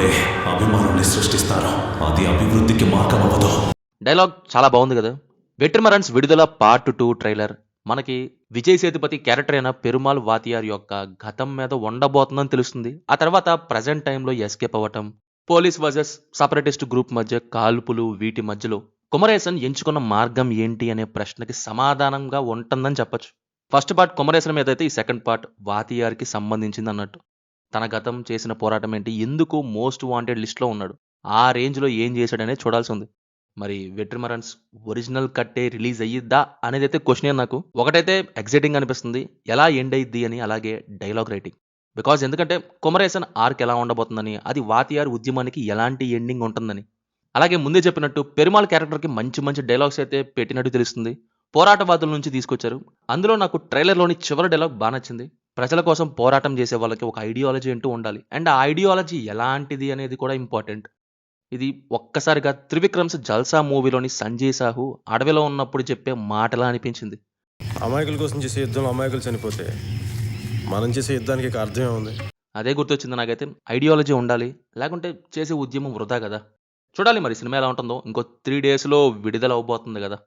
మాటలే అభిమానుల్ని సృష్టిస్తారు. అది అభివృద్ధికి మార్గం అవ్వదు. డైలాగ్ చాలా బాగుంది కదా. వెట్రిమరన్స్ విడుదల పార్ట్ 2 ట్రైలర్ మనకి విజయ్ సేతుపతి క్యారెక్టర్ అయిన పెరుమాల్ వాతియార్ యొక్క గతం మీద ఉండబోతుందని తెలుస్తుంది. ఆ తర్వాత ప్రజెంట్ టైంలో ఎస్కేప్ అవ్వటం, పోలీస్ వర్సెస్ సపరేటిస్ట్ గ్రూప్ మధ్య కాల్పులు, వీటి మధ్యలో కుమరేసన్ ఎంచుకున్న మార్గం ఏంటి అనే ప్రశ్నకి సమాధానంగా ఉంటుందని చెప్పొచ్చు. ఫస్ట్ పార్ట్ కుమరేసన్ మీద అయితే ఈ సెకండ్ పార్ట్ వాతియార్కి సంబంధించింది అన్నట్టు. తన గతం చేసిన పోరాటం ఏంటి, ఎందుకు మోస్ట్ వాంటెడ్ లిస్ట్లో ఉన్నాడు, ఆ రేంజ్లో ఏం చేశాడనే చూడాల్సి ఉంది. మరి వెట్రిమరన్స్ ఒరిజినల్ కట్టే రిలీజ్ అయ్యిద్దా అనేది అయితే క్వశ్చన్. నాకు ఒకటైతే ఎగ్జైటింగ్ అనిపిస్తుంది, ఎలా ఎండ్ అయ్యిద్ది అని. అలాగే డైలాగ్ రైటింగ్, బికాజ్ ఎందుకంటే కుమరేసన్ ఆర్క్ ఎలా ఉండబోతుందని, అది వాతియార్ ఉద్యమానికి ఎలాంటి ఎండింగ్ ఉంటుందని. అలాగే ముందే చెప్పినట్టు పెరుమాల్ క్యారెక్టర్కి మంచి మంచి డైలాగ్స్ అయితే పెట్టినట్టు తెలుస్తుంది. పోరాటవాదుల నుంచి తీసుకొచ్చారు. అందులో నాకు ట్రైలర్లోని చివరి డైలాగ్ బాగా నచ్చింది. ప్రజల కోసం పోరాటం చేసే వాళ్ళకి ఒక ఐడియాలజీ అంటూ ఉండాలి, అండ్ ఆ ఐడియాలజీ ఎలాంటిది అనేది కూడా ఇంపార్టెంట్. ఇది ఒక్కసారిగా త్రివిక్రమ్స్ జల్సా మూవీలోని సంజయ్ సాహు అడవిలో ఉన్నప్పుడు చెప్పే మాటలా అనిపించింది. అమాయకుల కోసం చేసే యుద్ధంలో అమాయకులు చనిపోతే మనం చేసే యుద్ధానికి ఇక అర్థమే ఉంది. అదే గుర్తొచ్చింది నాకైతే. ఐడియాలజీ ఉండాలి, లేకుంటే చేసే ఉద్యమం వృధా కదా. చూడాలి మరి సినిమా ఎలా ఉంటుందో. ఇంకో 3 డేస్లో విడుదల అవబోతుంది కదా.